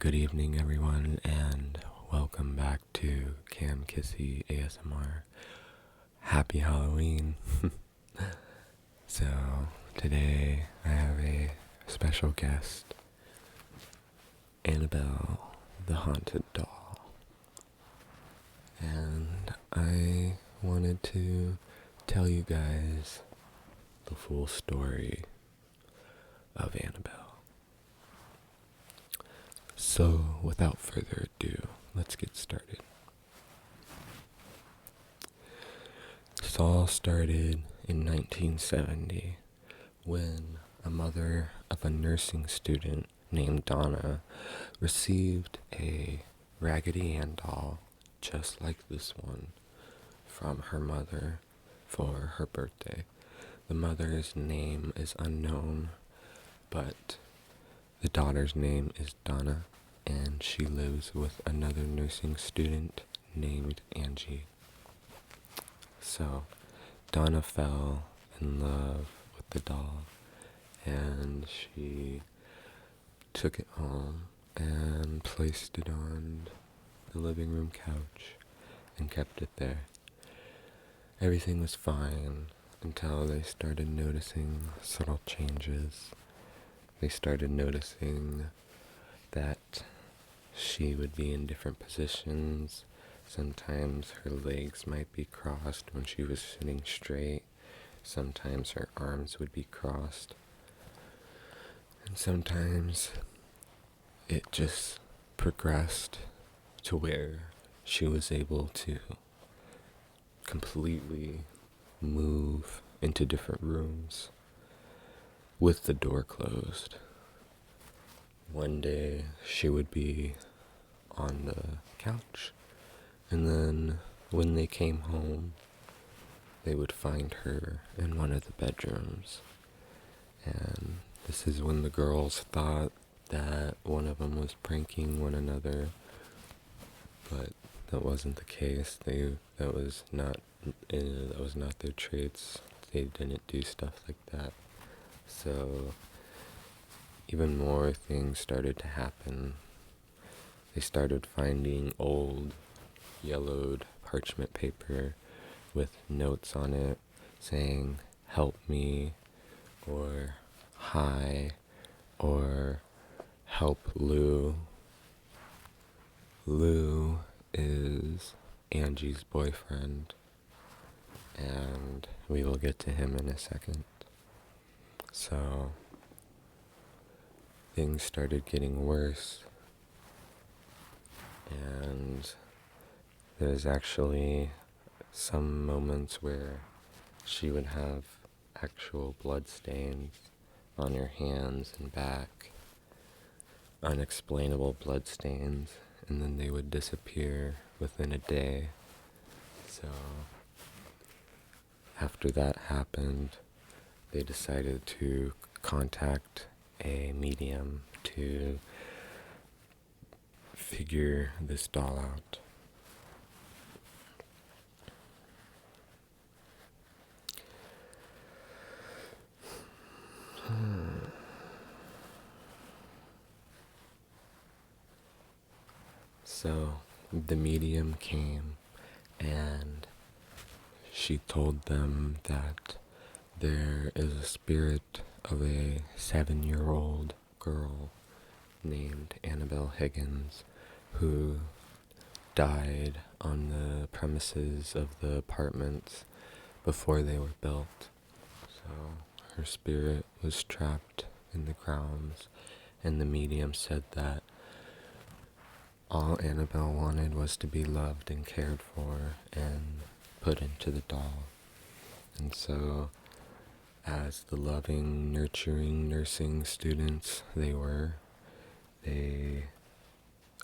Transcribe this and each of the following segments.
Good evening, everyone, and welcome back to Cam Kissy ASMR. Happy Halloween! So, today I have a special guest, Annabelle, the haunted doll. And I wanted to tell you guys the full story of Annabelle. So, without further ado, let's get started. This all started in 1970 when a mother of a nursing student named Donna received a Raggedy Ann doll just like this one from her mother for her birthday. The mother's name is unknown, but the daughter's name is Donna, and she lives with another nursing student named Angie. So, Donna fell in love with the doll, and she took it home and placed it on the living room couch and kept it there. Everything was fine until they started noticing subtle changes. They started noticing that she would be in different positions. Sometimes her legs might be crossed when she was sitting straight. Sometimes her arms would be crossed. And sometimes it just progressed to where she was able to completely move into different rooms with the door closed. One day she would be on the couch, and then when they came home, they would find her in one of the bedrooms. And this is when the girls thought that one of them was pranking one another, but that wasn't the case. That was not their traits. They didn't do stuff like that. So even more things started to happen. They started finding old, yellowed parchment paper with notes on it saying, "Help me," or "Hi," or "Help Lou." Lou is Angie's boyfriend, and we will get to him in a second. So, things started getting worse, and there's actually some moments where she would have actual blood stains on her hands and back, unexplainable blood stains, and then they would disappear within a day. So after that happened, they decided to contact a medium to figure this doll out. So the medium came, and she told them that there is a spirit of a 7-year-old girl named Annabelle Higgins who died on the premises of the apartments before they were built. So her spirit was trapped in the grounds, and the medium said that all Annabelle wanted was to be loved and cared for and put into the doll. And so, as the loving, nurturing, nursing students they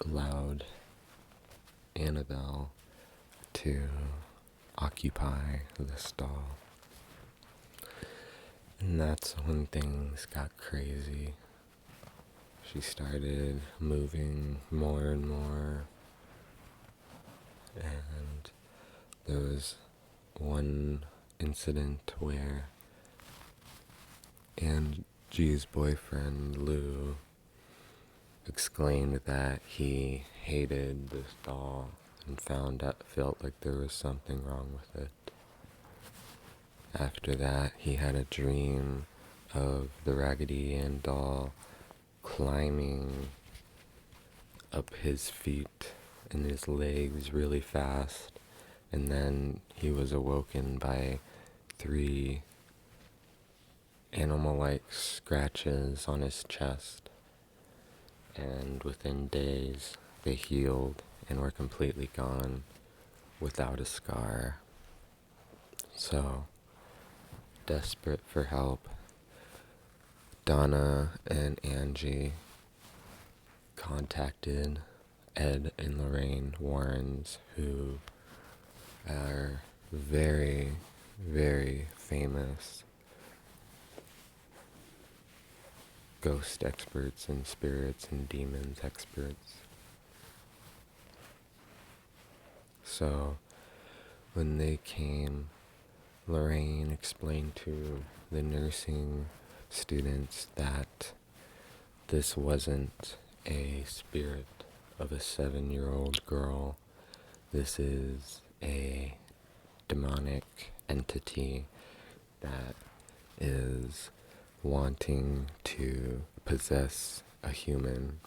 allowed Annabelle to occupy this doll. And that's when things got crazy. She started moving more and more, and there was one incident where Angie's boyfriend, Lou, exclaimed that he hated this doll and felt like there was something wrong with it. After that, he had a dream of the Raggedy Ann doll climbing up his feet and his legs really fast, and then he was awoken by 3 animal-like scratches on his chest, and within days they healed and were completely gone without a scar. So, desperate for help, Donna and Angie contacted Ed and Lorraine Warrens, who are very, very famous ghost experts and spirits and demons experts. So when they came, Lorraine explained to the nursing students that this wasn't a spirit of a 7-year-old girl. This is a demonic entity that is wanting to possess a human,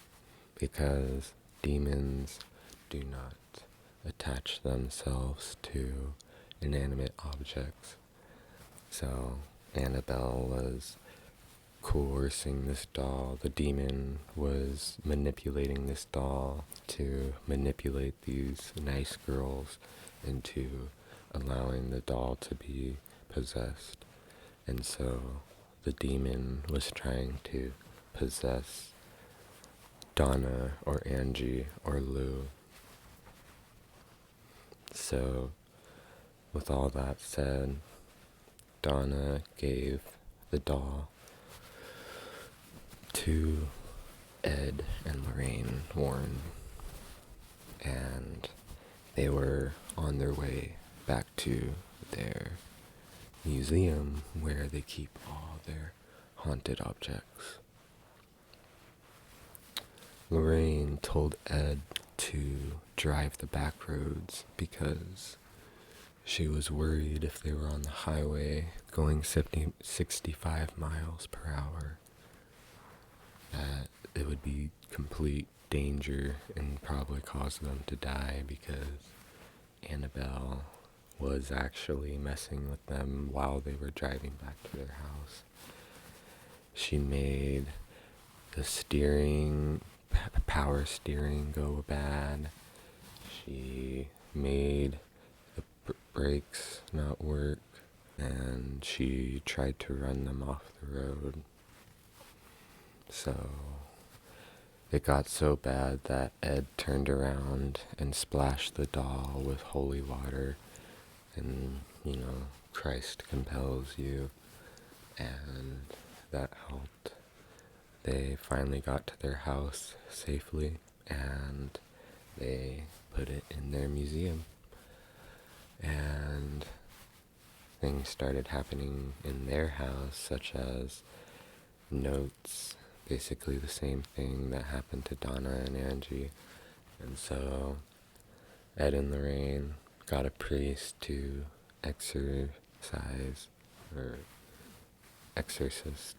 because demons do not attach themselves to inanimate objects. So Annabelle was coercing this doll. The demon was manipulating this doll to manipulate these nice girls into allowing the doll to be possessed. And so the demon was trying to possess Donna or Angie or Lou. So with all that said, Donna gave the doll to Ed and Lorraine Warren, and they were on their way back to their museum where they keep all their haunted objects. Lorraine told Ed to drive the back roads because she was worried if they were on the highway going 65 miles per hour that it would be complete danger and probably cause them to die, because Annabelle was actually messing with them while they were driving back to their house. She made the power steering go bad. She made the brakes not work, and she tried to run them off the road. So it got so bad that Ed turned around and splashed the doll with holy water, and, Christ compels you, and that helped. They finally got to their house safely, and they put it in their museum. And things started happening in their house, such as notes, basically the same thing that happened to Donna and Angie. And so Ed and Lorraine got a priest to exorcise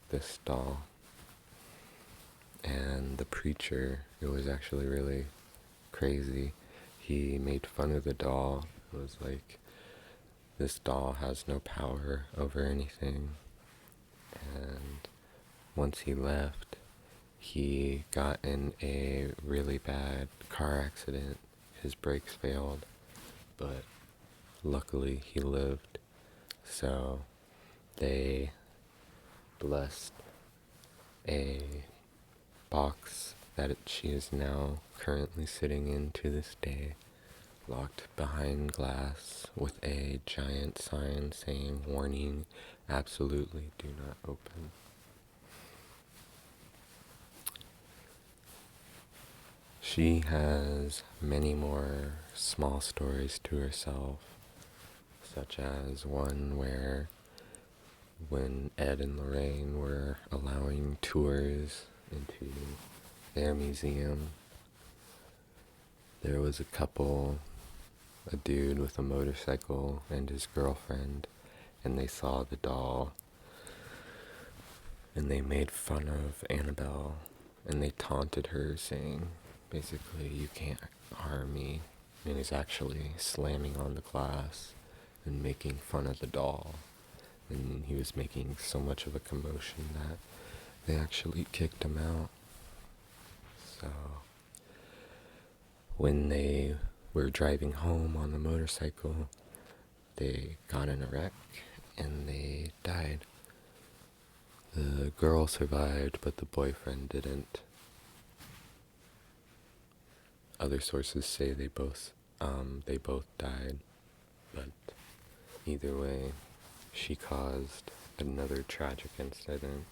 this doll. And the preacher, it was actually really crazy. He made fun of the doll. It was like, this doll has no power over anything. And once he left, he got in a really bad car accident. His brakes failed, but luckily he lived. So they blessed a box that she is now currently sitting in to this day, locked behind glass with a giant sign saying, "Warning, absolutely do not open." She has many more small stories to herself, such as one where when Ed and Lorraine were allowing tours into their museum, there was a couple, a dude with a motorcycle and his girlfriend, and they saw the doll, and they made fun of Annabelle, and they taunted her, saying, basically, you can't harm me. And he's actually slamming on the glass and making fun of the doll. And he was making so much of a commotion that they actually kicked him out. So when they were driving home on the motorcycle, they got in a wreck and they died. The girl survived, but the boyfriend didn't. Other sources say they both died, but either way, she caused another tragic incident.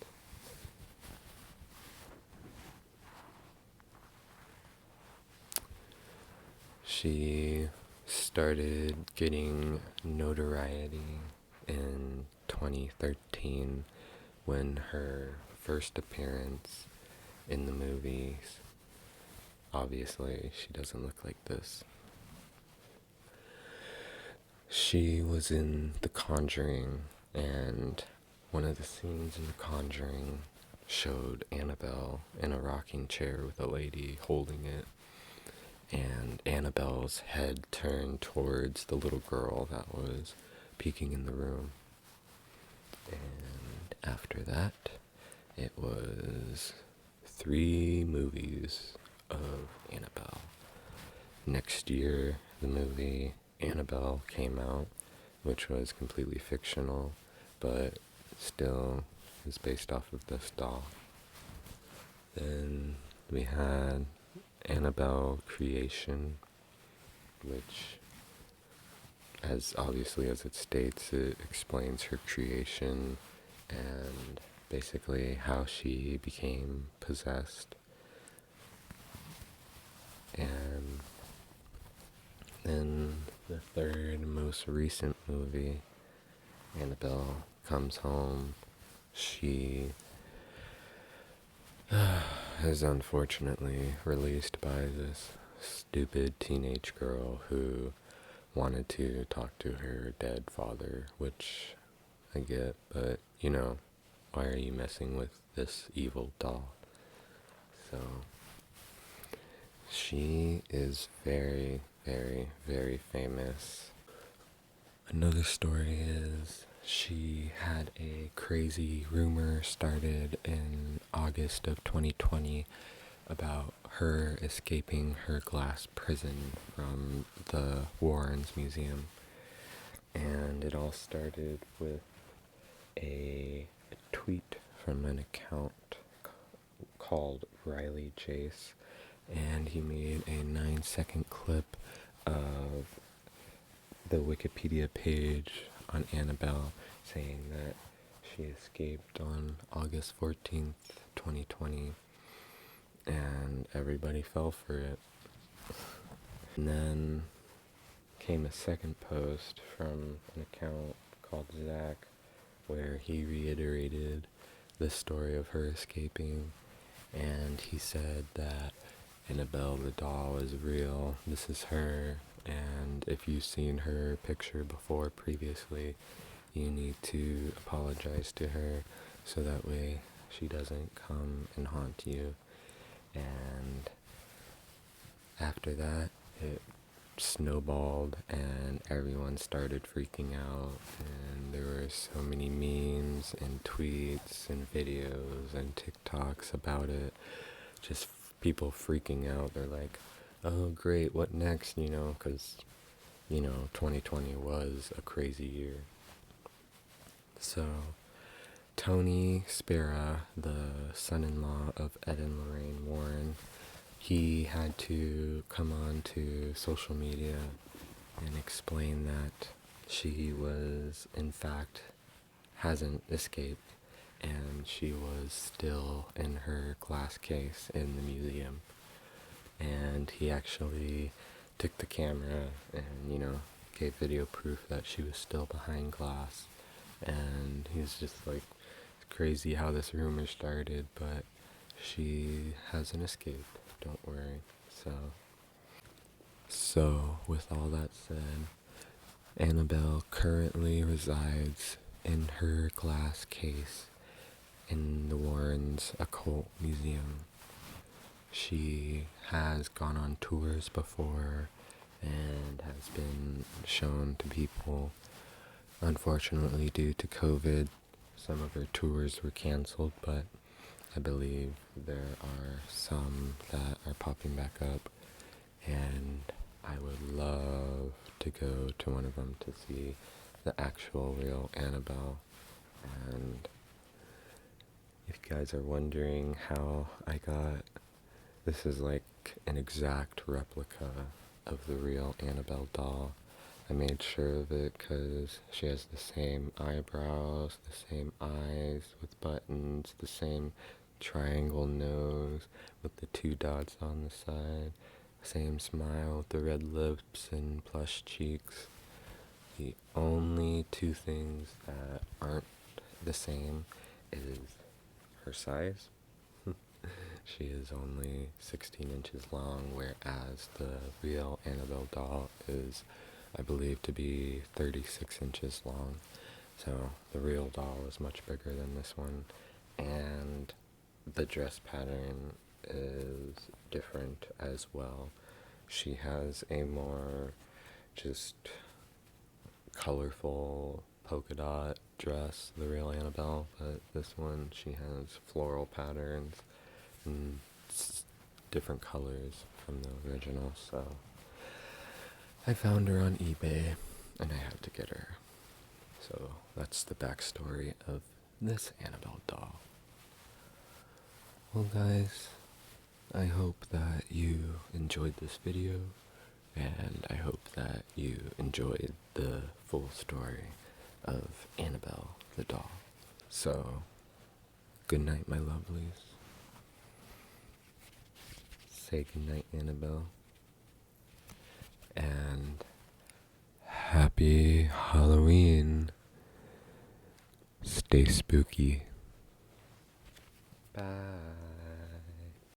She started getting notoriety in 2013 when her first appearance in the movies, obviously she doesn't look like this. She was in The Conjuring, and one of the scenes in The Conjuring showed Annabelle in a rocking chair with a lady holding it, and Annabelle's head turned towards the little girl that was peeking in the room. And after that, it was 3 movies of Annabelle. Next year, the movie Annabelle came out, which was completely fictional, but still is based off of this doll. Then we had Annabelle Creation, which, as obviously as it states, it explains her creation and basically how she became possessed. And then the third most recent movie, Annabelle Comes Home, she is unfortunately released by this stupid teenage girl who wanted to talk to her dead father, which I get, but why are you messing with this evil doll? So she is very, very, very famous. Another story is she had a crazy rumor started in August of 2020 about her escaping her glass prison from the Warrens Museum. And it all started with a tweet from an account called Riley Chase, and he made a 9-second clip of the Wikipedia page on Annabelle saying that she escaped on August 14th, 2020, and everybody fell for it. And then came a second post from an account called Zach, where he reiterated the story of her escaping, and he said that Annabelle the doll is real, this is her, and if you've seen her picture before previously, you need to apologize to her so that way she doesn't come and haunt you. And after that, it snowballed and everyone started freaking out, and there were so many memes and tweets and videos and TikToks about it, just people freaking out. They're like, oh great, what next, because 2020 was a crazy year. So Tony Spera, the son-in-law of Ed and Lorraine Warren, he had to come on to social media and explain that she was, in fact, hasn't escaped, and she was still in her glass case in the museum. And he actually took the camera and, gave video proof that she was still behind glass. And he's just like, it's crazy how this rumor started, but she hasn't escaped, don't worry. So with all that said, Annabelle currently resides in her glass case in the Warrens Occult Museum. She has gone on tours before and has been shown to people. Unfortunately, due to COVID, some of her tours were canceled, but I believe there are some that are popping back up, and I would love to go to one of them to see the actual real Annabelle. And if you guys are wondering how I got, this is like an exact replica of the real Annabelle doll. I made sure of it because she has the same eyebrows, the same eyes with buttons, the same triangle nose with the 2 dots on the side, same smile with the red lips and plush cheeks. The only 2 things that aren't the same is her size. She is only 16 inches long, whereas the real Annabelle doll is, I believe, to be 36 inches long. So the real doll is much bigger than this one, and the dress pattern is different as well. She has a more just colorful polka dot dress, the real Annabelle, but this one she has floral patterns and different colors from the original. So I found her on eBay and I had to get her. So that's the backstory of this Annabelle doll. Well guys, I hope that you enjoyed this video, and I hope that you enjoyed the full story of Annabelle the doll. So, good night, my lovelies. Say good night, Annabelle. And happy Halloween. Stay spooky. Bye.